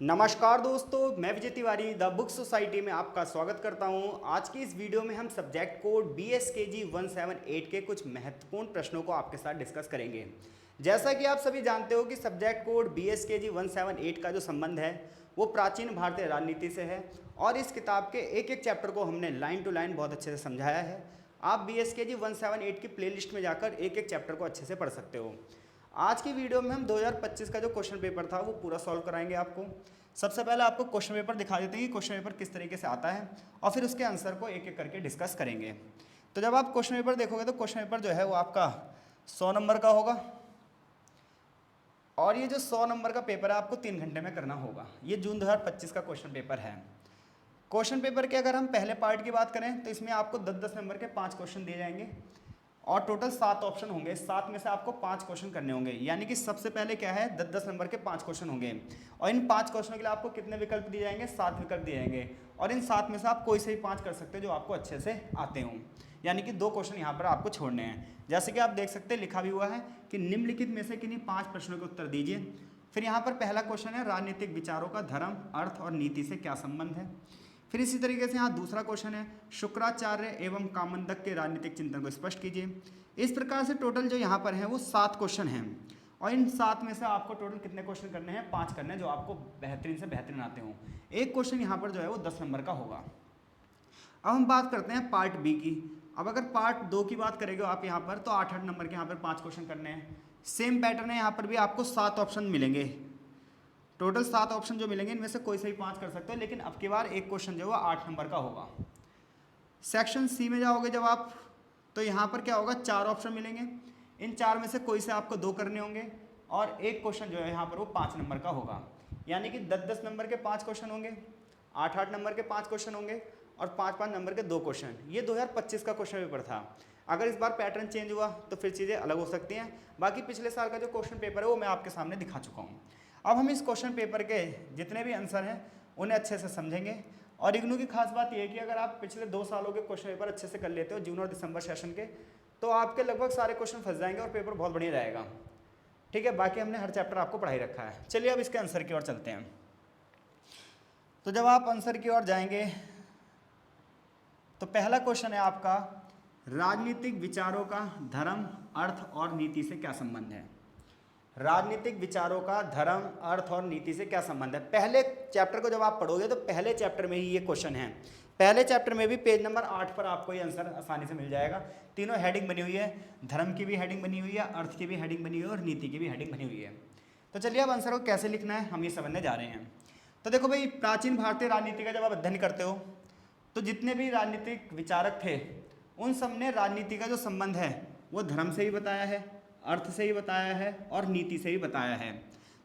नमस्कार दोस्तों, मैं Vijay Tiwari the book society में आपका स्वागत करता हूं। आज की इस वीडियो में हम सब्जेक्ट कोड BSKG 178 के कुछ महत्वपूर्ण प्रश्नों को आपके साथ डिस्कस करेंगे। जैसा कि आप सभी जानते हो कि सब्जेक्ट कोड BSKG 178 का जो संबंध है वो प्राचीन भारतीय राजनीति से है और इस किताब के एक एक चैप्टर को हमने लाइन टू लाइन बहुत अच्छे से समझाया है। आप BSKG 178 की प्लेलिस्ट में जाकर एक एक चैप्टर को अच्छे से पढ़ सकते हो। आज की वीडियो में हम 2025 का जो क्वेश्चन पेपर था वो पूरा सॉल्व कराएंगे आपको। सबसे पहले आपको क्वेश्चन पेपर दिखा देते हैं कि क्वेश्चन पेपर किस तरीके से आता है और फिर उसके आंसर को एक एक करके डिस्कस करेंगे। तो जब आप क्वेश्चन पेपर देखोगे तो क्वेश्चन पेपर जो है वो आपका 100 नंबर का होगा और ये जो 100 नंबर का पेपर है आपको 3 घंटे में करना होगा। ये जून 2025 का क्वेश्चन पेपर है। क्वेश्चन पेपर के अगर हम पहले पार्ट की बात करें तो इसमें आपको 10-10 नंबर के 5 क्वेश्चन दिए जाएंगे और टोटल 7 ऑप्शन होंगे। 7 में से आपको 5 क्वेश्चन करने होंगे, यानी कि सबसे पहले क्या है 10-10 नंबर के 5 क्वेश्चन होंगे और इन 5 क्वेश्चनों के लिए आपको कितने विकल्प दिए जाएंगे? 7 विकल्प दिए जाएंगे और इन 7 में से आप कोई से भी 5 कर सकते हो जो आपको अच्छे से आते हों, यानी कि 2 क्वेश्चन यहाँ पर आपको छोड़ने हैं। जैसे कि आप देख सकते हैं लिखा भी हुआ है कि निम्नलिखित में से किन्हीं 5 प्रश्नों के उत्तर दीजिए। फिर यहाँ पर पहला क्वेश्चन है राजनीतिक विचारों का धर्म, अर्थ और नीति से क्या संबंध है। फिर इसी तरीके से यहाँ दूसरा क्वेश्चन है शुक्राचार्य एवं कामंदक के राजनीतिक चिंतन को स्पष्ट कीजिए। इस प्रकार से टोटल जो यहाँ पर हैं वो 7 क्वेश्चन हैं और इन 7 में से आपको टोटल कितने क्वेश्चन करने हैं? 5 करने हैं जो आपको बेहतरीन से बेहतरीन आते हों। एक क्वेश्चन यहाँ पर जो है वो 10 नंबर का होगा। अब हम बात करते हैं पार्ट बी की। अब अगर पार्ट 2 की बात करेंगे आप यहाँ पर तो 8-8 नंबर के यहाँ पर 5 क्वेश्चन करने हैं। सेम पैटर्न है, यहाँ पर भी आपको 7 ऑप्शन मिलेंगे। टोटल 7 ऑप्शन जो मिलेंगे इनमें से कोई से भी 5 कर सकते हो, लेकिन अब की बार एक क्वेश्चन जो है 8 नंबर का होगा। सेक्शन सी में जाओगे जब आप तो यहाँ पर क्या होगा 4 ऑप्शन मिलेंगे। इन 4 में से कोई से आपको 2 करने होंगे और एक क्वेश्चन जो है यहाँ पर वो 5 नंबर का होगा, यानी कि 10-10 नंबर के 5 क्वेश्चन होंगे, 8-8 नंबर के 5 क्वेश्चन होंगे और 5-5 नंबर के 2 क्वेश्चन। ये 2025 का क्वेश्चन पेपर था। अगर इस बार पैटर्न चेंज हुआ तो फिर चीज़ें अलग हो सकती हैं। बाकी पिछले साल का जो क्वेश्चन पेपर है वो मैं आपके सामने दिखा चुका हूँ। अब हम इस क्वेश्चन पेपर के जितने भी आंसर हैं उन्हें अच्छे से समझेंगे और इग्नू की खास बात यह है कि अगर आप पिछले 2 सालों के क्वेश्चन पेपर अच्छे से कर लेते हो जून और दिसंबर सेशन के, तो आपके लगभग सारे क्वेश्चन फंस जाएंगे और पेपर बहुत बढ़िया रहेगा। ठीक है, बाकी हमने हर चैप्टर आपको पढ़ाई रखा है। चलिए अब इसके आंसर की ओर चलते हैं। तो जब आप आंसर की ओर जाएंगे तो पहला क्वेश्चन है आपका राजनीतिक विचारों का धर्म, अर्थ और नीति से क्या संबंध है। राजनीतिक विचारों का धर्म, अर्थ और नीति से क्या संबंध है। पहले चैप्टर को जब आप पढ़ोगे तो पहले चैप्टर में ही ये क्वेश्चन है। पहले चैप्टर में भी पेज नंबर 8 पर आपको ये आंसर आसानी से मिल जाएगा। तीनों हेडिंग बनी हुई है, धर्म की भी हेडिंग बनी हुई है, अर्थ की भी हेडिंग बनी हुई है और नीति की भी हेडिंग बनी हुई है। तो चलिए अब आंसर को कैसे लिखना है हम ये समझने जा रहे हैं। तो देखो भाई, प्राचीन भारतीय राजनीति का जब आप अध्ययन करते हो तो जितने भी राजनीतिक विचारक थे उन सब ने राजनीति का जो संबंध है वो धर्म से ही बताया है, अर्थ से ही बताया है और नीति से ही बताया है।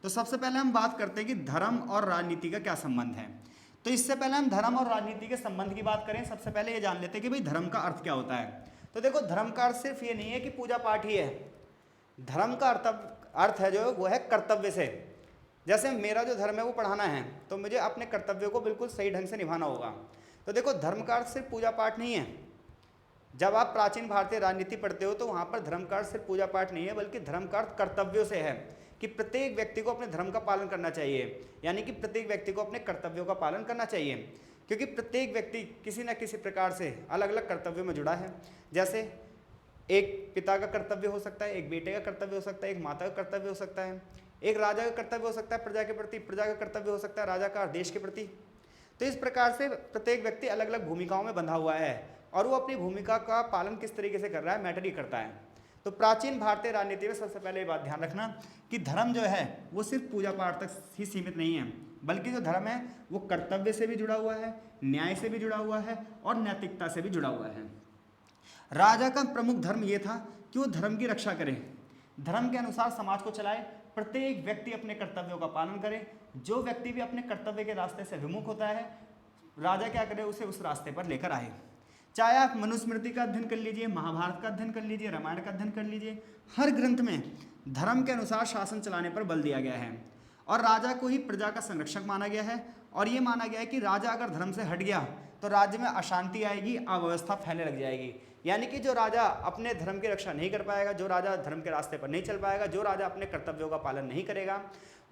तो सबसे पहले हम बात करते हैं कि धर्म और राजनीति का क्या संबंध है। तो इससे पहले हम धर्म और राजनीति के संबंध की बात करें, सबसे पहले ये जान लेते हैं कि भाई धर्म का अर्थ क्या होता है। तो देखो, धर्म का अर्थ सिर्फ ये नहीं है कि पूजा पाठ ही है। धर्म का अर्थ है जो वो है कर्तव्य से। जैसे मेरा जो धर्म है वो पढ़ाना है तो मुझे अपने कर्तव्य को बिल्कुल सही ढंग से निभाना होगा। तो देखो, धर्म का अर्थ सिर्फ पूजा पाठ नहीं है। जब आप प्राचीन भारतीय राजनीति पढ़ते हो तो वहाँ पर धर्म का अर्थ सिर्फ पूजा पाठ नहीं है, बल्कि धर्म का अर्थ कर्तव्यों से है कि प्रत्येक व्यक्ति को अपने धर्म का पालन करना चाहिए, यानी कि प्रत्येक व्यक्ति को अपने कर्तव्यों का पालन करना चाहिए, क्योंकि प्रत्येक व्यक्ति किसी न किसी प्रकार से अलग अलग कर्तव्यों में जुड़ा है। जैसे एक पिता का कर्तव्य हो सकता है, एक बेटे का कर्तव्य हो सकता है, एक माता का कर्तव्य हो सकता है, एक राजा का कर्तव्य हो सकता है प्रजा के प्रति, प्रजा का कर्तव्य हो सकता है राजा का देश के प्रति। तो इस प्रकार से प्रत्येक व्यक्ति अलग अलग भूमिकाओं में बंधा हुआ है और वो अपनी भूमिका का पालन किस तरीके से कर रहा है मैटर ही करता है। तो प्राचीन भारतीय राजनीति में सबसे पहले ये बात ध्यान रखना कि धर्म जो है वो सिर्फ पूजा पाठ तक ही सीमित नहीं है, बल्कि जो धर्म है वो कर्तव्य से भी जुड़ा हुआ है, न्याय से भी जुड़ा हुआ है और नैतिकता से भी जुड़ा हुआ है। राजा का प्रमुख धर्म ये था कि वो धर्म की रक्षा करे, धर्म के अनुसार समाज को चलाए, प्रत्येक व्यक्ति अपने कर्तव्यों का पालन करे। जो व्यक्ति भी अपने कर्तव्य के रास्ते से विमुख होता है, राजा क्या करे, उसे उस रास्ते पर लेकर आए। चाहे आप मनुस्मृति का अध्ययन कर लीजिए, महाभारत का अध्ययन कर लीजिए, रामायण का अध्ययन कर लीजिए, हर ग्रंथ में धर्म के अनुसार शासन चलाने पर बल दिया गया है और राजा को ही प्रजा का संरक्षक माना गया है। और ये माना गया है कि राजा अगर धर्म से हट गया तो राज्य में अशांति आएगी, अव्यवस्था फैलने लग जाएगी। यानी कि जो राजा अपने धर्म की रक्षा नहीं कर पाएगा, जो राजा धर्म के रास्ते पर नहीं चल पाएगा, जो राजा अपने कर्तव्यों का पालन नहीं करेगा,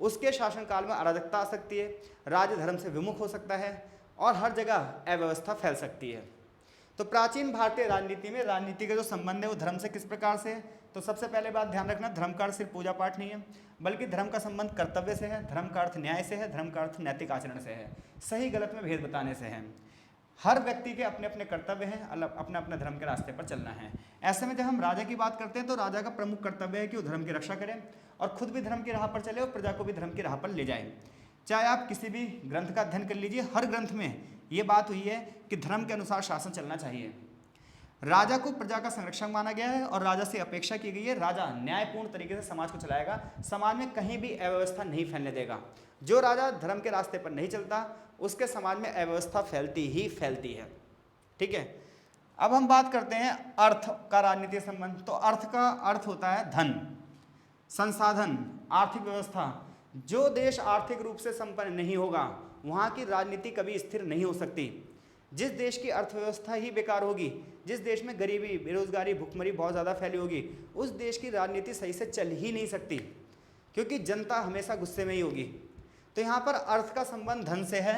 उसके शासनकाल में अराजकता आ सकती है, राज्य धर्म से विमुख हो सकता है और हर जगह अव्यवस्था फैल सकती है। तो प्राचीन भारतीय राजनीति में राजनीति का जो संबंध है वो धर्म से किस प्रकार से है? तो सबसे पहले बात ध्यान रखना, धर्म का अर्थ सिर्फ पूजा पाठ नहीं है, बल्कि धर्म का संबंध कर्तव्य से है, धर्म का अर्थ न्याय से है, धर्म का अर्थ नैतिक आचरण से है, सही गलत में भेद बताने से है। हर व्यक्ति के अपने अपने कर्तव्य हैं, अपने अपने धर्म के रास्ते पर चलना है। ऐसे में जब हम राजा की बात करते हैं तो राजा का प्रमुख कर्तव्य है कि वो धर्म की रक्षा करे और खुद भी धर्म की राह पर चले और प्रजा को भी धर्म की राह पर ले जाए। चाहे आप किसी भी ग्रंथ का अध्ययन कर लीजिए, हर ग्रंथ में ये बात हुई है कि धर्म के अनुसार शासन चलना चाहिए। राजा को प्रजा का संरक्षक माना गया है और राजा से अपेक्षा की गई है राजा न्यायपूर्ण तरीके से समाज को चलाएगा, समाज में कहीं भी अव्यवस्था नहीं फैलने देगा। जो राजा धर्म के रास्ते पर नहीं चलता उसके समाज में अव्यवस्था फैलती ही फैलती है। ठीक है, अब हम बात करते हैं अर्थ का राजनीतिक संबंध। तो अर्थ का अर्थ होता है धन, संसाधन, आर्थिक व्यवस्था। जो देश आर्थिक रूप से संपन्न नहीं होगा वहाँ की राजनीति कभी स्थिर नहीं हो सकती। जिस देश की अर्थव्यवस्था ही बेकार होगी, जिस देश में गरीबी, बेरोजगारी, भुखमरी बहुत ज़्यादा फैली होगी, उस देश की राजनीति सही से चल ही नहीं सकती, क्योंकि जनता हमेशा गुस्से में ही होगी। तो यहाँ पर अर्थ का संबंध धन से है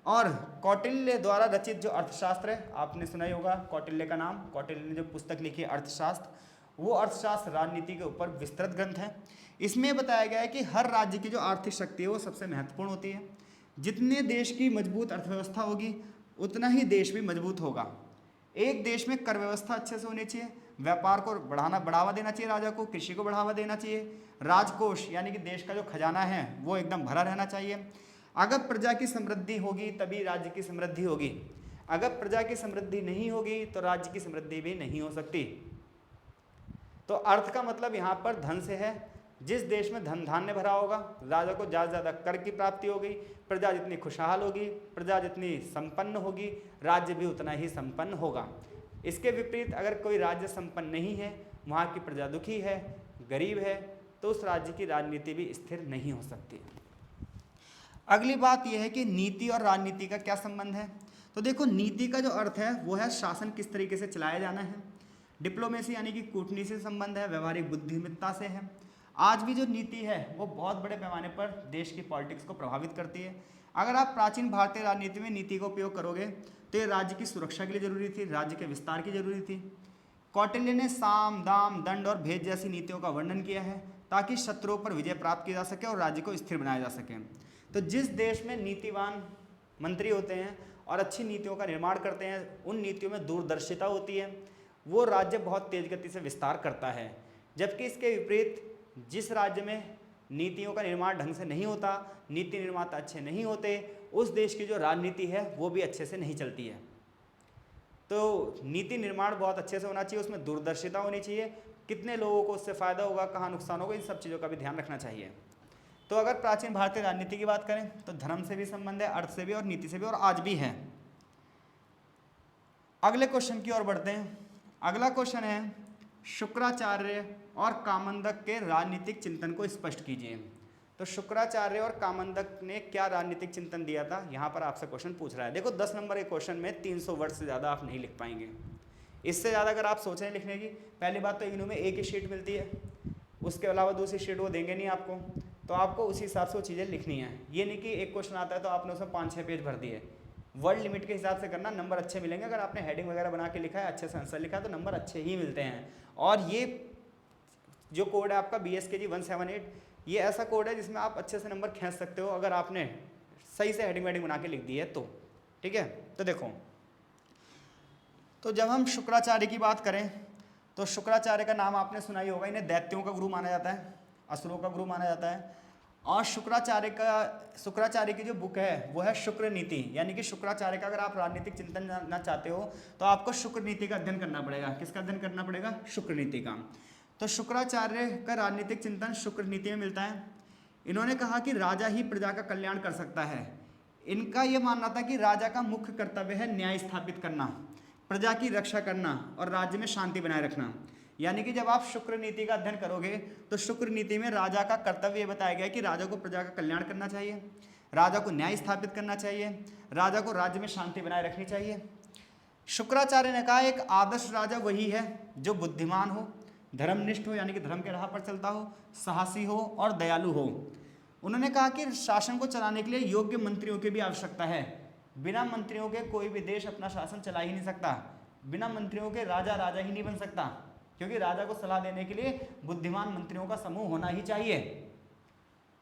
और कौटिल्य द्वारा रचित जो अर्थशास्त्र है, आपने सुना ही होगा कौटिल्य का नाम, कौटिल्य ने जो पुस्तक लिखी है अर्थशास्त्र, वो अर्थशास्त्र राजनीति के ऊपर विस्तृत ग्रंथ है। इसमें बताया गया है कि हर राज्य की जो आर्थिक शक्ति है वो सबसे महत्वपूर्ण होती है। जितने देश की मजबूत अर्थव्यवस्था होगी उतना ही देश भी मजबूत होगा। एक देश में कर व्यवस्था अच्छे से होनी चाहिए, व्यापार को बढ़ावा देना चाहिए राजा को, कृषि को बढ़ावा देना चाहिए, राजकोष यानी कि देश का जो खजाना है वो एकदम भरा रहना चाहिए। अगर प्रजा की समृद्धि होगी तभी राज्य की समृद्धि होगी, अगर प्रजा की समृद्धि नहीं होगी तो राज्य की समृद्धि भी नहीं हो सकती। तो अर्थ का मतलब यहाँ पर धन से है। जिस देश में धन धान्य भरा होगा, राजा को ज़्यादा से ज़्यादा कर की प्राप्ति होगी, प्रजा जितनी खुशहाल होगी, प्रजा जितनी संपन्न होगी, राज्य भी उतना ही संपन्न होगा। इसके विपरीत अगर कोई राज्य संपन्न नहीं है, वहाँ की प्रजा दुखी है, गरीब है, तो उस राज्य की राजनीति भी स्थिर नहीं हो सकती। अगली बात यह है कि नीति और राजनीति का क्या संबंध है। तो देखो, नीति का जो अर्थ है वो है शासन किस तरीके से चलाया जाना है। डिप्लोमेसी यानी कि कूटनीति से संबंध है, व्यवहारिक बुद्धिमत्ता से है। आज भी जो नीति है वो बहुत बड़े पैमाने पर देश की पॉलिटिक्स को प्रभावित करती है। अगर आप प्राचीन भारतीय राजनीति में नीति का उपयोग करोगे तो ये राज्य की सुरक्षा के लिए जरूरी थी, राज्य के विस्तार की जरूरी थी। कौटिल्य ने साम, दाम, दंड और भेद जैसी नीतियों का वर्णन किया है ताकि शत्रुओं पर विजय प्राप्त की जा सके और राज्य को स्थिर बनाया जा सके। तो जिस देश में नीतिवान मंत्री होते हैं और अच्छी नीतियों का निर्माण करते हैं, उन नीतियों में दूरदर्शिता होती है, वो राज्य बहुत तेज गति से विस्तार करता है। जबकि इसके विपरीत जिस राज्य में नीतियों का निर्माण ढंग से नहीं होता, नीति निर्माता अच्छे नहीं होते, उस देश की जो राजनीति है वो भी अच्छे से नहीं चलती है। तो नीति निर्माण बहुत अच्छे से होना चाहिए, उसमें दूरदर्शिता होनी चाहिए, कितने लोगों को उससे फ़ायदा होगा, कहाँ नुकसान होगा, इन सब चीज़ों का भी ध्यान रखना चाहिए। तो अगर प्राचीन भारतीय राजनीति की बात करें तो धर्म से भी संबंध है, अर्थ से भी और नीति से भी, और आज भी है। अगले क्वेश्चन की ओर बढ़ते हैं। अगला क्वेश्चन है, शुक्राचार्य और कामंदक के राजनीतिक चिंतन को स्पष्ट कीजिए। तो शुक्राचार्य और कामंदक ने क्या राजनीतिक चिंतन दिया था, यहाँ पर आपसे क्वेश्चन पूछ रहा है। देखो 10 नंबर के क्वेश्चन में 300 वर्ड से ज़्यादा आप नहीं लिख पाएंगे। इससे ज़्यादा अगर आप सोचें लिखने की, पहली बात तो इग्नू में एक ही शीट मिलती है, उसके अलावा दूसरी शीट वो देंगे नहीं आपको, तो आपको उसी हिसाब से वो चीज़ें लिखनी है। ये नहीं कि एक क्वेश्चन आता है तो आपने उसमें 5-6 पेज भर दिए। वर्ड लिमिट के हिसाब से करना, नंबर अच्छे मिलेंगे। अगर आपने हेडिंग वगैरह बना के लिखा है, अच्छे से आंसर लिखा है, तो नंबर अच्छे ही मिलते हैं। और ये जो कोड है आपका BSKG 178, ये ऐसा कोड है जिसमें आप अच्छे से नंबर खींच सकते हो अगर आपने सही से हेडिंग वेडिंग बना के लिख दी है तो। ठीक है, तो देखो, तो जब हम शुक्राचार्य की बात करें तो शुक्राचार्य का नाम आपने सुना ही होगा। इन्हें दैत्यों का गुरु माना जाता है, असुरों का गुरु माना जाता है। और शुक्राचार्य की जो बुक है वो है शुक्र नीति, यानी कि शुक्राचार्य का अगर आप राजनीतिक चिंतन जानना चाहते हो तो आपको शुक्र नीति का अध्ययन करना पड़ेगा। किसका अध्ययन करना पड़ेगा? शुक्र नीति का। तो शुक्राचार्य का राजनीतिक चिंतन शुक्र नीति में मिलता है। इन्होंने कहा कि राजा ही प्रजा का कल्याण कर सकता है। इनका यह मानना था कि राजा का मुख्य कर्तव्य है न्याय स्थापित करना, प्रजा की रक्षा करना और राज्य में शांति बनाए रखना। यानी कि जब आप शुक्र नीति का अध्ययन करोगे तो शुक्र नीति में राजा का कर्तव्य ये बताया गया है कि राजा को प्रजा का कल्याण करना चाहिए, राजा को न्याय स्थापित करना चाहिए, राजा को राज्य में शांति बनाए रखनी चाहिए। शुक्राचार्य ने कहा एक आदर्श राजा वही है जो बुद्धिमान हो, धर्मनिष्ठ हो यानी कि धर्म के राह पर चलता हो, साहसी हो और दयालु हो। उन्होंने कहा कि शासन को चलाने के लिए योग्य मंत्रियों की भी आवश्यकता है। बिना मंत्रियों के कोई भी देश अपना शासन चला ही नहीं सकता। बिना मंत्रियों के राजा राजा ही नहीं बन सकता, क्योंकि राजा को सलाह देने के लिए बुद्धिमान मंत्रियों का समूह होना ही चाहिए।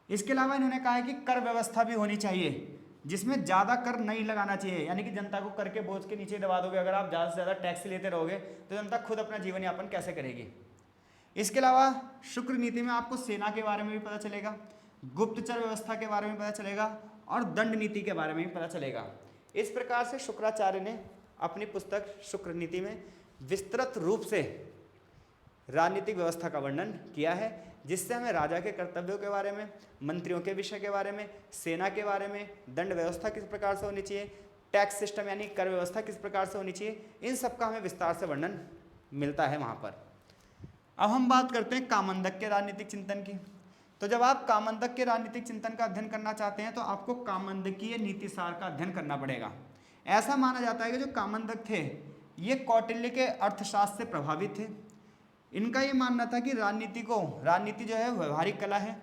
इसके अलावा इन्होंने कहा है कि कर व्यवस्था भी होनी चाहिए, जिसमें ज़्यादा कर नहीं लगाना चाहिए, यानी कि जनता को कर के बोझ के नीचे दबा दोगे। अगर आप ज़्यादा से ज़्यादा टैक्स लेते रहोगे तो जनता खुद अपना जीवन यापन कैसे करेगी। इसके अलावा शुक्र नीति में आपको सेना के बारे में भी पता चलेगा, गुप्तचर व्यवस्था के बारे में पता चलेगा और दंड नीति के बारे में भी पता चलेगा। इस प्रकार से शुक्राचार्य ने अपनी पुस्तक शुक्र नीति में विस्तृत रूप से राजनीतिक व्यवस्था का वर्णन किया है, जिससे हमें राजा के कर्तव्यों के बारे में, मंत्रियों के विषय के बारे में, सेना के बारे में, दंड व्यवस्था किस प्रकार से होनी चाहिए, टैक्स सिस्टम यानी कर व्यवस्था किस प्रकार से होनी चाहिए, इन सब का हमें विस्तार से वर्णन मिलता है वहाँ पर। अब हम बात करते हैं कामंदक के राजनीतिक चिंतन की। तो जब आप कामंदक के राजनीतिक चिंतन का अध्ययन करना चाहते हैं तो आपको कामंदकीय नीतिसार का अध्ययन करना पड़ेगा। ऐसा माना जाता है कि जो कामंदक थे ये कौटिल्य के अर्थशास्त्र से प्रभावित थे। इनका ये मानना था कि राजनीति जो है व्यवहारिक कला है।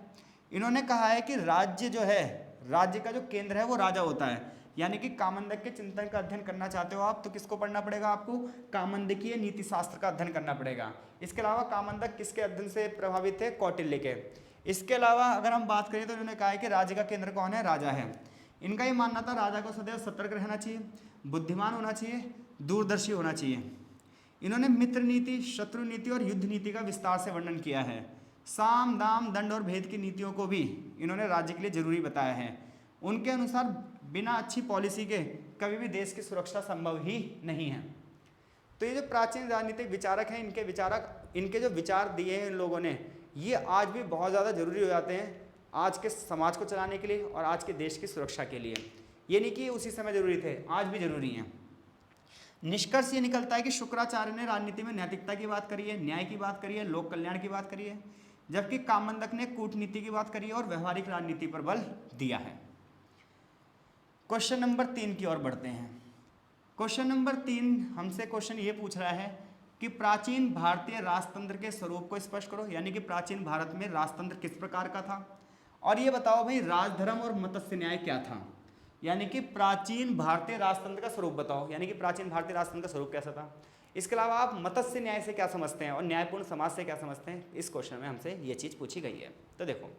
इन्होंने कहा है कि राज्य जो है, राज्य का जो केंद्र है वो राजा होता है। यानी कि कामंदक के चिंतन का अध्ययन करना चाहते हो आप तो किसको पढ़ना पड़ेगा, आपको कामंदकीय नीतिशास्त्र का अध्ययन करना पड़ेगा। इसके अलावा कामंदक किसके अध्ययन से प्रभावित थे, कौटिल्य के। इसके अलावा अगर हम बात करें तो इन्होंने कहा है कि राज्य का केंद्र कौन है, राजा है। इनका ये मानना था राजा को सदैव सतर्क रहना चाहिए, बुद्धिमान होना चाहिए, दूरदर्शी होना चाहिए। इन्होंने मित्र नीति, शत्रु नीति और युद्ध नीति का विस्तार से वर्णन किया है। साम दाम दंड और भेद की नीतियों को भी इन्होंने राज्य के लिए जरूरी बताया है। उनके अनुसार बिना अच्छी पॉलिसी के कभी भी देश की सुरक्षा संभव ही नहीं है। तो ये जो प्राचीन राजनीतिक विचारक हैं, इनके जो विचार दिए हैं इन लोगों ने, ये आज भी बहुत ज़्यादा जरूरी हो जाते हैं आज के समाज को चलाने के लिए और आज के देश की सुरक्षा के लिए। ये नहीं कि उसी समय जरूरी थे, आज भी जरूरी हैं। निष्कर्ष ये निकलता है कि शुक्राचार्य ने राजनीति में नैतिकता की बात करी है, न्याय की बात करी है, लोक कल्याण की बात करी है, जबकि कामंदक ने कूटनीति की बात करी है और व्यवहारिक राजनीति पर बल दिया है। क्वेश्चन नंबर 3 की ओर बढ़ते हैं। क्वेश्चन नंबर 3 हमसे क्वेश्चन ये पूछ रहा है कि प्राचीन भारतीय राजतंत्र के स्वरूप को स्पष्ट करो, यानी कि प्राचीन भारत में राजतंत्र किस प्रकार का था, और ये बताओ भाई राजधर्म और मत्स्य न्याय क्या था। यानी कि प्राचीन भारतीय राजतंत्र का स्वरूप बताओ, यानी कि प्राचीन भारतीय राजतंत्र का स्वरूप कैसा था। इसके अलावा आप मत्स्य न्याय से क्या समझते हैं और न्यायपूर्ण समाज से क्या समझते हैं, इस क्वेश्चन में हमसे ये चीज़ पूछी गई है। तो देखो,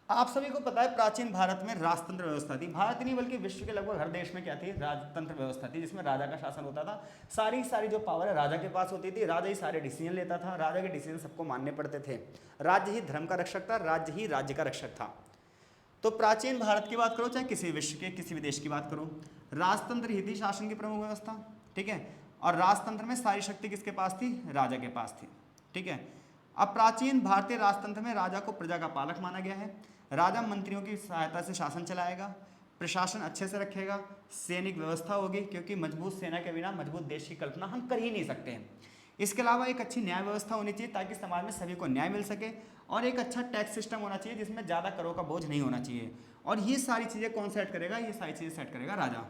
आप सभी को पता है प्राचीन भारत में राजतंत्र व्यवस्था थी। भारत नहीं बल्कि विश्व के लगभग हर देश में क्या थी, राजतंत्र व्यवस्था थी, जिसमें राजा का शासन होता था। सारी जो पावर है राजा के पास होती थी, राजा ही सारे डिसीजन लेता था, राजा के डिसीजन सबको मानने पड़ते थे। राज्य ही धर्म का रक्षक था, राज्य ही राज्य का रक्षक था। तो प्राचीन भारत की बात करो चाहे किसी विश्व के किसी भी देश की बात करो, राजतंत्र ही थी शासन की प्रमुख व्यवस्था, ठीक है। और राजतंत्र में सारी शक्ति किसके पास थी, राजा के पास थी, ठीक है। अब प्राचीन भारतीय राजतंत्र में राजा को प्रजा का पालक माना गया है। राजा मंत्रियों की सहायता से शासन चलाएगा, प्रशासन अच्छे से रखेगा, सैनिक व्यवस्था होगी, क्योंकि मजबूत सेना के बिना मजबूत देश की कल्पना हम कर ही नहीं सकते हैं। इसके अलावा एक अच्छी न्याय व्यवस्था होनी चाहिए ताकि समाज में सभी को न्याय मिल सके, और एक अच्छा टैक्स सिस्टम होना चाहिए जिसमें ज़्यादा करों का बोझ नहीं होना चाहिए। और ये सारी चीज़ें कौन सेट करेगा, ये सारी चीज़ें सेट करेगा राजा।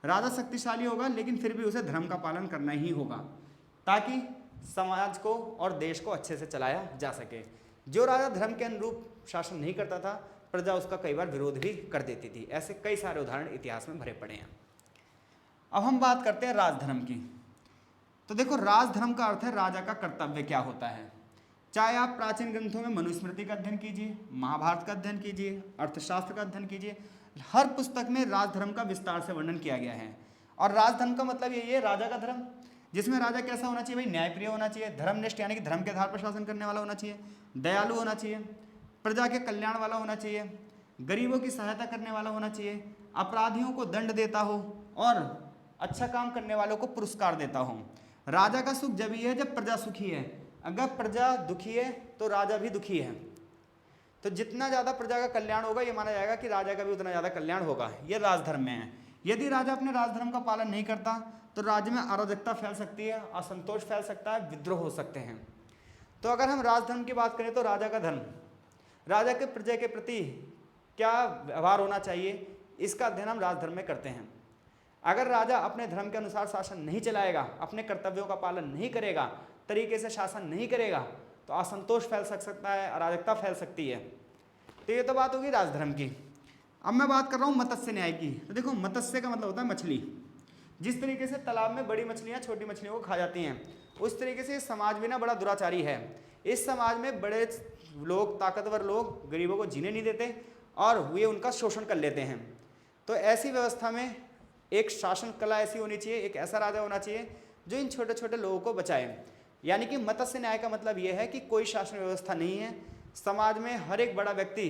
राजा शक्तिशाली होगा लेकिन फिर भी उसे धर्म का पालन करना ही होगा ताकि समाज को और देश को अच्छे से चलाया जा सके। जो राजा धर्म के अनुरूप शासन नहीं करता था, प्रजा उसका कई बार विरोध भी कर देती थी। ऐसे कई सारे उदाहरण इतिहास में भरे पड़े हैं। अब हम बात करते हैं राजधर्म की। तो देखो, राजधर्म का अर्थ है राजा का कर्तव्य क्या होता है। चाहे आप प्राचीन ग्रंथों में मनुस्मृति का अध्ययन कीजिए, महाभारत का अध्ययन कीजिए, अर्थशास्त्र का अध्ययन कीजिए, हर पुस्तक में राजधर्म का विस्तार से वर्णन किया गया है। और राजधर्म का मतलब यही है राजा का धर्म, जिसमें राजा कैसा होना चाहिए भाई, न्यायप्रिय होना चाहिए, धर्मनिष्ठ यानी कि धर्म के आधार पर शासन करने वाला होना चाहिए, दयालु होना चाहिए, प्रजा के कल्याण वाला होना चाहिए, गरीबों की सहायता करने वाला होना चाहिए, अपराधियों को दंड देता हो और अच्छा काम करने वालों को पुरस्कार देता हो। राजा का सुख जब ही है जब प्रजा सुखी है। अगर प्रजा दुखी है तो राजा भी दुखी है। तो जितना ज़्यादा प्रजा का कल्याण होगा ये माना जाएगा कि राजा का भी उतना ज़्यादा कल्याण होगा। ये राजधर्म में है। यदि राजा अपने राजधर्म का पालन नहीं करता तो राज्य में अराजकता फैल सकती है, असंतोष फैल सकता है, विद्रोह हो सकते हैं। तो अगर हम राजधर्म की बात करें तो राजा का धर्म, राजा के प्रजा के प्रति क्या व्यवहार होना चाहिए, इसका अध्ययन हम राजधर्म में करते हैं। अगर राजा अपने धर्म के अनुसार शासन नहीं चलाएगा, अपने कर्तव्यों का पालन नहीं करेगा, तरीके से शासन नहीं करेगा, तो असंतोष फैल सकता है, अराजकता फैल सकती है। तो ये तो बात होगी राजधर्म की। अब मैं बात कर रहा हूँ मत्स्य न्याय की। तो देखो, मत्स्य का मतलब होता है मछली। जिस तरीके से तालाब में बड़ी मछलियाँ छोटी मछलियों को खा जाती हैं, उस तरीके से समाज भी ना बड़ा दुराचारी है। इस समाज में बड़े लोग, ताकतवर लोग गरीबों को जीने नहीं देते और वे उनका शोषण कर लेते हैं। तो ऐसी व्यवस्था में एक शासन कला ऐसी होनी चाहिए, एक ऐसा राजा होना चाहिए जो इन छोटे छोटे लोगों को बचाए। यानी कि मत्स्य न्याय का मतलब यह है कि कोई शासन व्यवस्था नहीं है, समाज में हर एक बड़ा व्यक्ति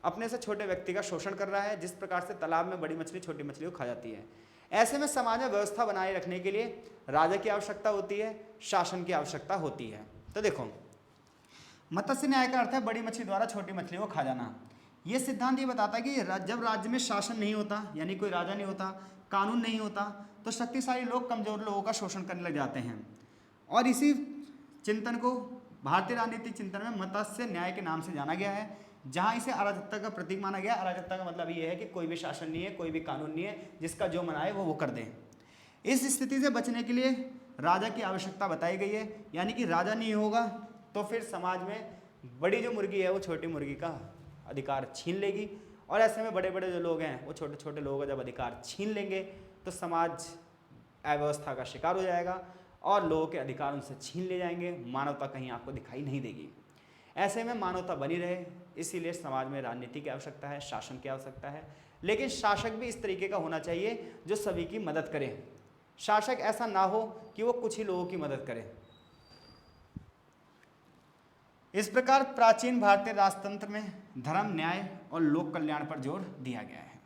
अपने से छोटे व्यक्ति का शोषण कर रहा है, जिस प्रकार से तालाब में बड़ी मछली छोटी मछली को खा जाती है। ऐसे में समाज में व्यवस्था बनाए रखने के लिए राजा की आवश्यकता होती है, शासन की आवश्यकता होती है। तो देखो, मत्स्य न्याय का अर्थ है बड़ी मछली द्वारा छोटी मछली को खा जाना। ये सिद्धांत ये बताता है कि जब राज्य में शासन नहीं होता, यानी कोई राजा नहीं होता, कानून नहीं होता, तो शक्तिशाली लोग कमजोर लोगों का शोषण करने लग जाते हैं। और इसी चिंतन को भारतीय राजनीतिक चिंतन में मत्स्य न्याय के नाम से जाना गया है, जहां इसे अराजकता का प्रतीक माना गया। अराजकता का मतलब ये है कि कोई भी शासन नहीं है, कोई भी कानून नहीं है, जिसका जो मन आए वो कर दे। इस स्थिति से बचने के लिए राजा की आवश्यकता बताई गई है, यानी कि राजा नहीं होगा तो फिर समाज में बड़ी जो मुर्गी है वो छोटी मुर्गी का अधिकार छीन लेगी, और ऐसे में बड़े बड़े जो लोग हैं वो छोटे छोटे लोगों का जब अधिकार छीन लेंगे तो समाज अव्यवस्था का शिकार हो जाएगा और लोगों के अधिकार उनसे छीन ले जाएंगे, मानवता कहीं आपको दिखाई नहीं देगी। ऐसे में मानवता बनी रहे, इसीलिए समाज में राजनीति की आवश्यकता है, शासन की आवश्यकता है, लेकिन शासक भी इस तरीके का होना चाहिए जो सभी की मदद करे। शासक ऐसा ना हो कि वो कुछ ही लोगों की मदद करे। इस प्रकार प्राचीन भारतीय राजतंत्र में धर्म, न्याय और लोक कल्याण पर जोर दिया गया है।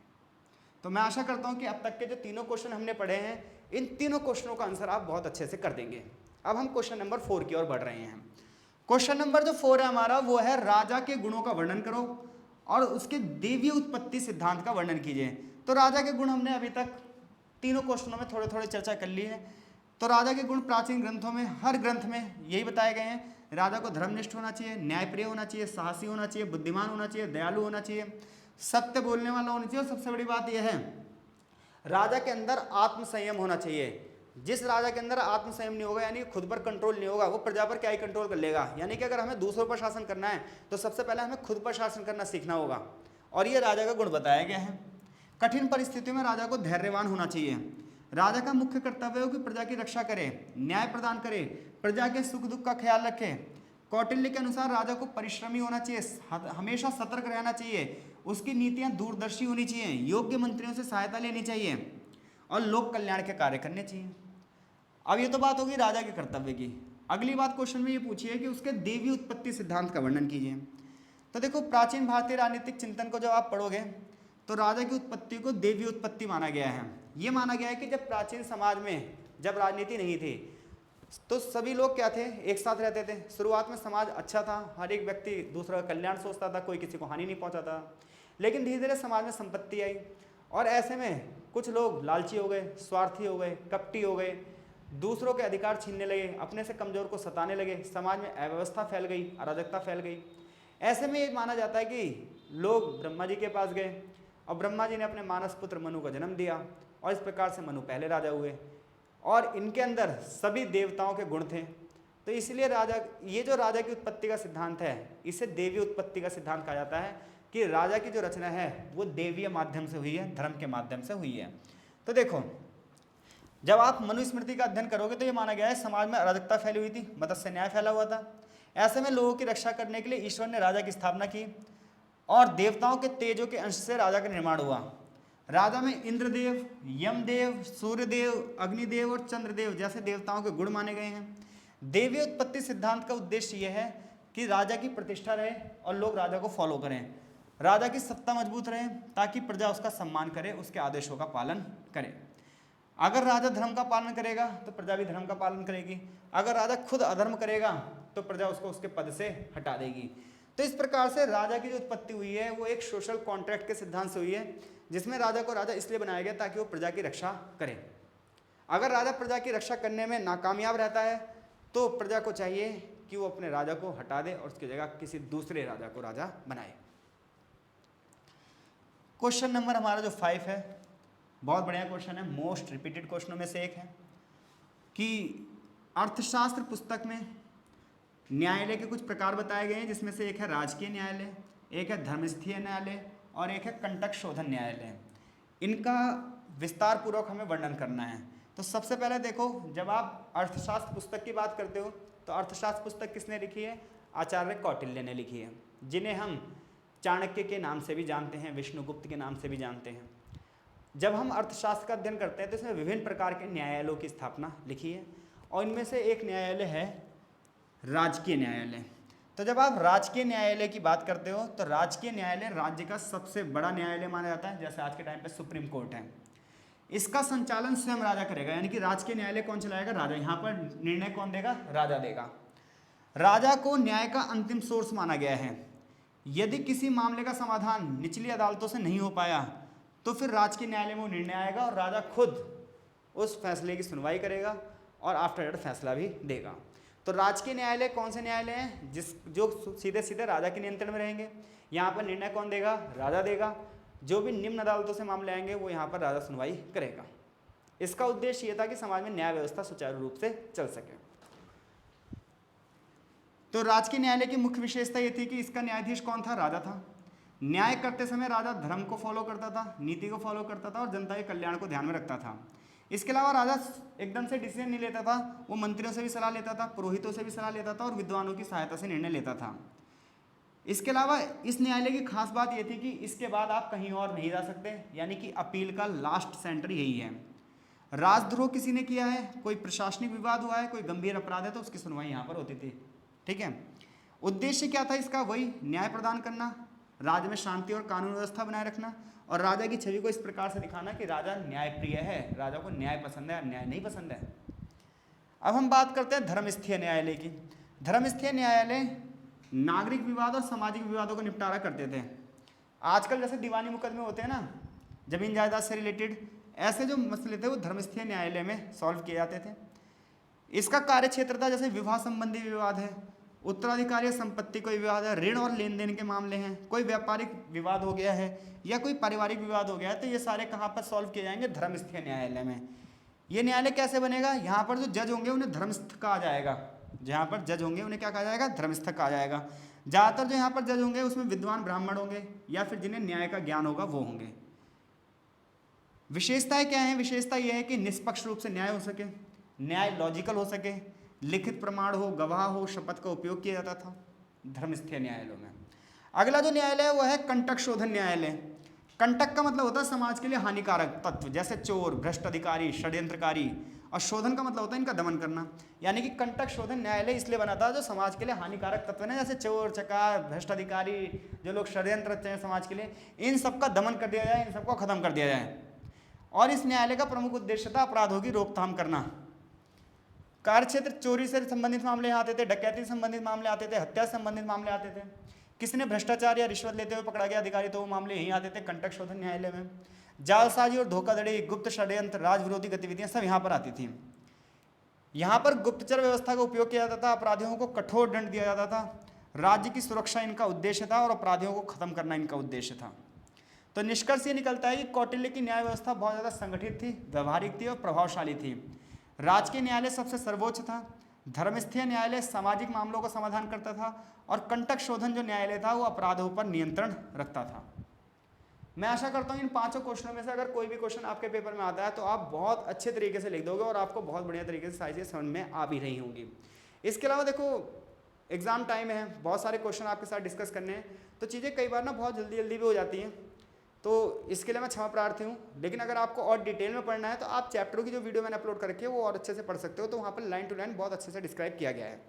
तो मैं आशा करता हूं कि अब तक के जो तीनों क्वेश्चन हमने पढ़े हैं, इन तीनों क्वेश्चनों का आंसर आप बहुत अच्छे से कर देंगे। अब हम क्वेश्चन नंबर 4 की ओर बढ़ रहे हैं। क्वेश्चन नंबर जो 4 है हमारा, वो है राजा के गुणों का वर्णन करो और उसके देवीय उत्पत्ति सिद्धांत का वर्णन कीजिए। तो राजा के गुण हमने अभी तक तीनों क्वेश्चनों में थोड़े थोड़े चर्चा कर ली है। तो राजा के गुण प्राचीन ग्रंथों में, हर ग्रंथ में यही बताए गए हैं। राजा को धर्मनिष्ठ होना चाहिए, न्यायप्रिय होना चाहिए, साहसी होना चाहिए, बुद्धिमान होना चाहिए, दयालु होना चाहिए, सत्य बोलने वाला होना चाहिए, और सबसे बड़ी बात यह है राजा के अंदर आत्मसंयम होना चाहिए। जिस राजा के अंदर आत्मसंयम नहीं होगा, यानी खुद पर कंट्रोल नहीं होगा, वो प्रजा पर क्या ही कंट्रोल कर लेगा। यानी कि अगर हमें दूसरों पर शासन करना है तो सबसे पहले हमें खुद पर शासन करना सीखना होगा, और ये राजा का गुण बताया गया है। कठिन परिस्थितियों में राजा को धैर्यवान होना चाहिए। राजा का मुख्य कर्तव्य हो कि प्रजा की रक्षा करे, न्याय प्रदान करे, प्रजा के सुख दुख का ख्याल रखे। कौटिल्य के अनुसार राजा को परिश्रमी होना चाहिए, हमेशा सतर्क रहना चाहिए, उसकी नीतियां दूरदर्शी होनी चाहिए, योग्य मंत्रियों से सहायता लेनी चाहिए और लोक कल्याण के कार्य करने चाहिए। अब ये तो बात होगी राजा के कर्तव्य की। अगली बात क्वेश्चन में ये पूछी है कि उसके देवी उत्पत्ति सिद्धांत का वर्णन कीजिए। तो देखो, प्राचीन भारतीय राजनीतिक चिंतन को जब आप पढ़ोगे तो राजा की उत्पत्ति को देवी उत्पत्ति माना गया है। ये माना गया है कि जब प्राचीन समाज में जब राजनीति नहीं थी तो सभी लोग क्या थे, एक साथ रहते थे। शुरुआत में समाज अच्छा था, हर एक व्यक्ति दूसरा का कल्याण सोचता था, कोई किसी को हानि नहीं पहुंचाता। लेकिन धीरे धीरे समाज में संपत्ति आई और ऐसे में कुछ लोग लालची हो गए, स्वार्थी हो गए, कपटी हो गए, दूसरों के अधिकार छीनने लगे, अपने से कमजोर को सताने लगे, समाज में अव्यवस्था फैल गई, अराजकता फैल गई। ऐसे में ये माना जाता है कि लोग ब्रह्मा जी के पास गए और ब्रह्मा जी ने अपने मानस पुत्र मनु का जन्म दिया और इस प्रकार से मनु पहले राजा हुए और इनके अंदर सभी देवताओं के गुण थे। तो इसलिए राजा, ये जो राजा की उत्पत्ति का सिद्धांत है, इसे देवी उत्पत्ति का सिद्धांत कहा जाता है कि राजा की जो रचना है वो देवीय माध्यम से हुई है, धर्म के माध्यम से हुई है। तो देखो, जब आप मनुस्मृति का अध्ययन करोगे तो ये माना गया है समाज में अराजकता फैली हुई थी, मत्स्य न्याय फैला हुआ था। ऐसे में लोगों की रक्षा करने के लिए ईश्वर ने राजा की स्थापना की और देवताओं के तेजों के अंश से राजा का निर्माण हुआ। राजा में इंद्रदेव, यमदेव, सूर्यदेव, अग्निदेव और चंद्रदेव जैसे देवताओं के गुण माने गए हैं। देवी उत्पत्ति सिद्धांत का उद्देश्य यह है कि राजा की प्रतिष्ठा रहे और लोग राजा को फॉलो करें, राजा की सत्ता मजबूत रहे ताकि प्रजा उसका सम्मान करे, उसके आदेशों का पालन करे। अगर राजा धर्म का पालन करेगा तो प्रजा भी धर्म का पालन करेगी, अगर राजा खुद अधर्म करेगा तो प्रजा उसको उसके पद से हटा देगी। तो इस प्रकार से राजा की जो उत्पत्ति हुई है वो एक सोशल कॉन्ट्रैक्ट के सिद्धांत से हुई है, जिसमें राजा को राजा इसलिए बनाया गया ताकि वो प्रजा की रक्षा करे। अगर राजा प्रजा की रक्षा करने में नाकामयाब रहता है तो प्रजा को चाहिए कि वो अपने राजा को हटा दे और उसकी जगह किसी दूसरे राजा को राजा बनाए। क्वेश्चन नंबर हमारा जो 5 है बहुत बढ़िया क्वेश्चन है, मोस्ट रिपीटेड क्वेश्चनों में से एक है कि अर्थशास्त्र पुस्तक में न्यायालय के कुछ प्रकार बताए गए हैं, जिसमें से एक है राजकीय न्यायालय, एक है धर्मस्थीय न्यायालय और एक है कंटक शोधन न्यायालय। इनका विस्तार पूर्वक हमें वर्णन करना है। तो सबसे पहले देखो, जब आप अर्थशास्त्र पुस्तक की बात करते हो तो अर्थशास्त्र पुस्तक किसने लिखी है? आचार्य कौटिल्य ने लिखी है, जिन्हें हम चाणक्य के नाम से भी जानते हैं, विष्णुगुप्त के नाम से भी जानते हैं। जब हम अर्थशास्त्र का अध्ययन करते हैं तो इसमें विभिन्न प्रकार के न्यायालयों की स्थापना लिखी है और इनमें से एक न्यायालय है राजकीय न्यायालय। तो जब आप राजकीय न्यायालय की बात करते हो तो राजकीय न्यायालय राज्य का सबसे बड़ा न्यायालय माना जाता है। जैसे आज के टाइम पे सुप्रीम कोर्ट है, इसका संचालन स्वयं राजा करेगा, यानी कि राजकीय न्यायालय कौन चलाएगा? राजा। यहाँ पर निर्णय कौन देगा? राजा देगा। राजा को न्याय का अंतिम सोर्स माना गया है। यदि किसी मामले का समाधान निचली अदालतों से नहीं हो पाया तो फिर राजकीय न्यायालय में वो निर्णय आएगा और राजा खुद उस फैसले की सुनवाई करेगा और आफ्टर डेट फैसला भी देगा। तो राजकीय न्यायालय कौन से न्यायालय हैं? जो सीधे सीधे राजा के नियंत्रण में रहेंगे। यहाँ पर निर्णय कौन देगा? राजा देगा। जो भी निम्न अदालतों से मामले आएंगे वो यहाँ पर राजा सुनवाई करेगा। इसका उद्देश्य ये था कि समाज में न्याय व्यवस्था सुचारू रूप से चल सके। तो राजकीय न्यायालय की मुख्य विशेषता ये थी कि इसका न्यायाधीश कौन था? राजा था। न्याय करते समय राजा धर्म को फॉलो करता था, नीति को फॉलो करता था और जनता के कल्याण को ध्यान में रखता था। इसके अलावा राजा एकदम से डिसीजन नहीं लेता था, वो मंत्रियों से भी सलाह लेता था, पुरोहितों से भी सलाह लेता था और विद्वानों की सहायता से निर्णय लेता था। इसके अलावा इस न्यायालय की खास बात यह थी कि इसके बाद आप कहीं और नहीं जा सकते, यानी कि अपील का लास्ट सेंटर यही है। राजद्रोह किसी ने किया है, कोई प्रशासनिक विवाद हुआ है, कोई गंभीर अपराध है, तो उसकी सुनवाई यहाँ पर होती थी। ठीक है। उद्देश्य क्या था इसका? वही न्याय प्रदान करना, राज्य में शांति और कानून व्यवस्था बनाए रखना और राजा की छवि को इस प्रकार से दिखाना कि राजा न्यायप्रिय है, राजा को न्याय पसंद है, अन्याय नहीं पसंद है। अब हम बात करते हैं धर्मस्थीय न्यायालय की। धर्मस्थीय न्यायालय नागरिक विवाद और सामाजिक विवादों का निपटारा करते थे। आजकल जैसे दीवानी मुकदमे होते हैं ना, जमीन जायदाद से रिलेटेड, ऐसे जो मसले थे वो धर्मस्थीय न्यायालय में सॉल्व किए जाते थे। इसका कार्य क्षेत्र था, जैसे विवाह संबंधी विवाद है, उत्तराधिकारी संपत्ति कोई विवाद है, ऋण और लेन देन के मामले हैं, कोई व्यापारिक विवाद हो गया है या कोई पारिवारिक विवाद हो गया है, तो ये सारे कहाँ पर सॉल्व किए जाएंगे? धर्मस्थीय न्यायालय में। ये न्यायालय कैसे बनेगा? यहाँ पर जो जज होंगे उन्हें धर्मस्थ कहा जाएगा। जहाँ पर जज होंगे उन्हें क्या कहा जाएगा? धर्मस्थ कहा जाएगा। ज़्यादातर जो यहाँ पर जज होंगे उसमें विद्वान ब्राह्मण होंगे या फिर जिन्हें न्याय का ज्ञान होगा वो होंगे। विशेषताएं क्या हैं? विशेषता यह है कि निष्पक्ष रूप से न्याय हो सके, न्याय लॉजिकल हो सके, लिखित प्रमाण हो, गवाह हो, शपथ का उपयोग किया जाता था धर्मस्थीय न्यायालयों में। अगला जो न्यायालय है वह है कंटक शोधन न्यायालय। कंटक का मतलब होता है समाज के लिए हानिकारक तत्व, जैसे चोर, भ्रष्ट अधिकारी, षड्यंत्रकारी, और शोधन का मतलब होता है इनका दमन करना। यानी कि कंटक शोधन न्यायालय इसलिए बना था जो समाज के लिए हानिकारक तत्व है, जैसे चोर, चकार, भ्रष्ट अधिकारी, जो लोग षड्यंत्र रचते हैं समाज के लिए, इन सबका दमन कर दिया जाए, इन सबको खत्म कर दिया जाए। और इस न्यायालय का प्रमुख उद्देश्य था अपराधों की रोकथाम करना। कार्य क्षेत्र चोरी से संबंधित मामले आते थे, डकैती से संबंधित मामले आते थे, हत्या से संबंधित मामले आते थे। किसी ने भ्रष्टाचार या रिश्वत लेते हुए पकड़ा गया अधिकारी तो वो मामले यहीं आते थे कंटक शोधन न्यायालय में। जालसाजी और धोखाधड़ी, गुप्त षड्यंत्र, राज विरोधी गतिविधियां सब यहाँ पर आती थी। यहाँ पर गुप्तचर व्यवस्था का उपयोग किया जाता था, अपराधियों को कठोर दंड दिया जाता था, राज्य की सुरक्षा इनका उद्देश्य था और अपराधियों को खत्म करना इनका उद्देश्य था। तो निष्कर्ष ये निकलता है कि कौटिल्य की न्याय व्यवस्था बहुत ज़्यादा संगठित थी, व्यवहारिक थी और प्रभावशाली थी। राजकीय न्यायालय सबसे सर्वोच्च था, धर्मस्थीय न्यायालय सामाजिक मामलों का समाधान करता था और कंटक शोधन जो न्यायालय था वो अपराधों पर नियंत्रण रखता था। मैं आशा करता हूँ इन पांचों क्वेश्चनों में से अगर कोई भी क्वेश्चन आपके पेपर में आता है तो आप बहुत अच्छे तरीके से लिख दोगे और आपको बहुत बढ़िया तरीके से सारी चीज़ें समझ में आ भी रही होंगी। इसके अलावा देखो एग्जाम टाइम है, बहुत सारे क्वेश्चन आपके साथ डिस्कस करने हैं, तो चीज़ें कई बार ना बहुत जल्दी भी हो जाती हैं, तो इसके लिए मैं क्षमा प्रार्थी हूँ। लेकिन अगर आपको और डिटेल में पढ़ना है तो आप चैप्टरों की जो वीडियो मैंने अपलोड कर रखी है वो और अच्छे से पढ़ सकते हो, तो वहाँ पर लाइन टू लाइन बहुत अच्छे से डिस्क्राइब किया गया है।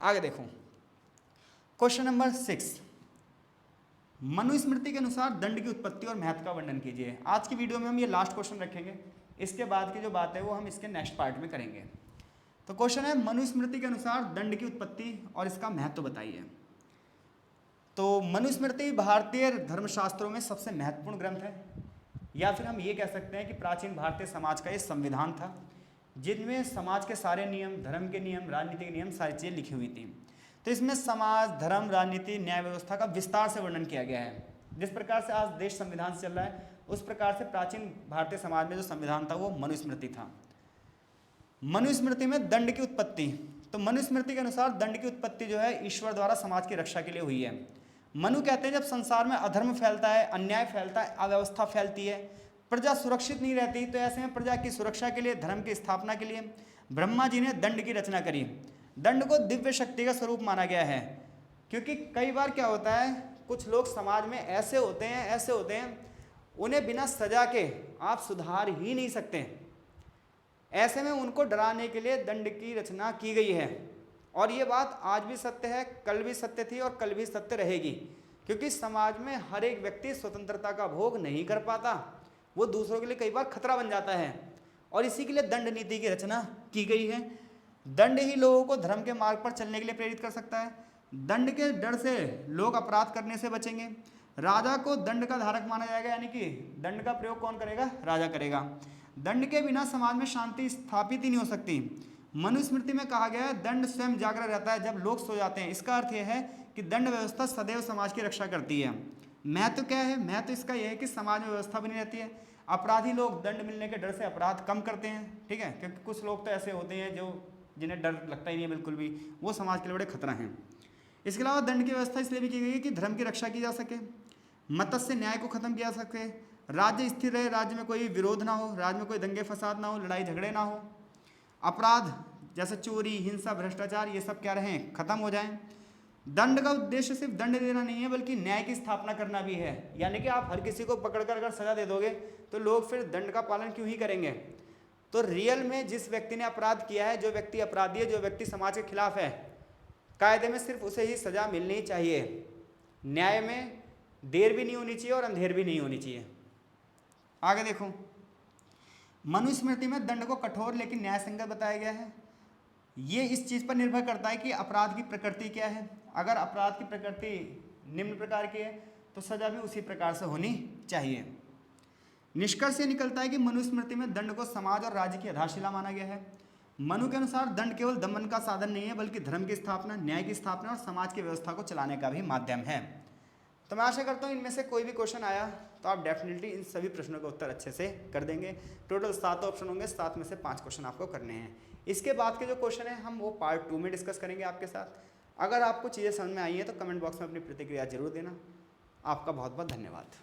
आगे देखो क्वेश्चन नंबर 6, मनुस्मृति के अनुसार दंड की उत्पत्ति और महत्व का वर्णन कीजिए। आज की वीडियो में हम ये लास्ट क्वेश्चन रखेंगे, इसके बाद की जो बात है वो हम इसके नेक्स्ट पार्ट में करेंगे। तो क्वेश्चन है मनुस्मृति के अनुसार दंड की उत्पत्ति और इसका महत्व बताइए। तो मनुस्मृति भारतीय धर्मशास्त्रों में सबसे महत्वपूर्ण ग्रंथ है, या फिर हम ये कह सकते हैं कि प्राचीन भारतीय समाज का ये संविधान था, जिनमें समाज के सारे नियम, धर्म के नियम, राजनीति के नियम, सारी चीज़ें लिखी हुई थी। तो इसमें समाज, धर्म, राजनीति, न्याय व्यवस्था का विस्तार से वर्णन किया गया है। जिस प्रकार से आज देश संविधान से चल रहा है उस प्रकार से प्राचीन भारतीय समाज में जो संविधान था वो मनुस्मृति था। मनुस्मृति में दंड की उत्पत्ति, तो मनुस्मृति के अनुसार दंड की उत्पत्ति जो है ईश्वर द्वारा समाज की रक्षा के लिए हुई है। मनु कहते हैं जब संसार में अधर्म फैलता है, अन्याय फैलता है, अव्यवस्था फैलती है, प्रजा सुरक्षित नहीं रहती, तो ऐसे में प्रजा की सुरक्षा के लिए, धर्म की स्थापना के लिए ब्रह्मा जी ने दंड की रचना करी। दंड को दिव्य शक्ति का स्वरूप माना गया है, क्योंकि कई बार क्या होता है, कुछ लोग समाज में ऐसे होते हैं उन्हें बिना सजा के आप सुधार ही नहीं सकते। ऐसे में उनको डराने के लिए दंड की रचना की गई है। और ये बात आज भी सत्य है, कल भी सत्य थी और कल भी सत्य रहेगी, क्योंकि समाज में हर एक व्यक्ति स्वतंत्रता का भोग नहीं कर पाता, वो दूसरों के लिए कई बार खतरा बन जाता है, और इसी के लिए दंड नीति की रचना की गई है। दंड ही लोगों को धर्म के मार्ग पर चलने के लिए प्रेरित कर सकता है। दंड के डर से लोग अपराध करने से बचेंगे। राजा को दंड का धारक माना जाएगा, यानी कि दंड का प्रयोग कौन करेगा, राजा करेगा। दंड के बिना समाज में शांति स्थापित ही नहीं हो सकती। मनुस्मृति में कहा गया है दंड स्वयं जागरण रहता है जब लोग सो जाते हैं। इसका अर्थ यह है कि दंड व्यवस्था सदैव समाज की रक्षा करती है। महत्व क्या है, महत्व इसका यह है कि समाज में व्यवस्था बनी रहती है। अपराधी लोग दंड मिलने के डर से अपराध कम करते हैं, ठीक है, क्योंकि कुछ लोग तो ऐसे होते हैं जिन्हें डर लगता ही नहीं है बिल्कुल भी, वो समाज के लिए बड़े खतरा हैं। इसके अलावा दंड की व्यवस्था इसलिए भी की गई है कि धर्म की रक्षा की जा सके, मत्स्य न्याय को खत्म किया जा सके, राज्य स्थिर रहे, राज्य में कोई विरोध ना हो, राज्य में कोई दंगे फसाद ना हो, लड़ाई झगड़े ना हो, अपराध जैसे चोरी, हिंसा, भ्रष्टाचार ये सब क्या रहें, खत्म हो जाएं। दंड का उद्देश्य सिर्फ दंड देना नहीं है बल्कि न्याय की स्थापना करना भी है, यानी कि आप हर किसी को पकड़कर अगर सजा दे दोगे तो लोग फिर दंड का पालन क्यों ही करेंगे। तो रियल में जिस व्यक्ति ने अपराध किया है, जो व्यक्ति अपराधी है, जो व्यक्ति समाज के खिलाफ है, कायदे में सिर्फ उसे ही सजा मिलनी चाहिए। न्याय में देर भी नहीं होनी चाहिए और अंधेर भी नहीं होनी चाहिए। आगे देखो, मनुस्मृति में दंड को कठोर लेकिन न्याय संगत बताया गया है। ये इस चीज़ पर निर्भर करता है कि अपराध की प्रकृति क्या है। अगर अपराध की प्रकृति निम्न प्रकार की है तो सजा भी उसी प्रकार से होनी चाहिए। निष्कर्ष से निकलता है कि मनुस्मृति में दंड को समाज और राज्य की आधारशिला माना गया है। मनु के अनुसार दंड केवल दमन का साधन नहीं है बल्कि धर्म की स्थापना, न्याय की स्थापना और समाज की व्यवस्था को चलाने का भी माध्यम है। तो मैं आशा करता हूँ इनमें से कोई भी क्वेश्चन आया तो आप डेफिनेटली इन सभी प्रश्नों का उत्तर अच्छे से कर देंगे। टोटल 7 ऑप्शन होंगे, 7 में से 5 क्वेश्चन आपको करने हैं। इसके बाद के जो क्वेश्चन है हम वो पार्ट 2 में डिस्कस करेंगे आपके साथ। अगर आपको चीज़ें समझ में आई हैं तो कमेंट बॉक्स में अपनी प्रतिक्रिया जरूर देना। आपका बहुत बहुत धन्यवाद।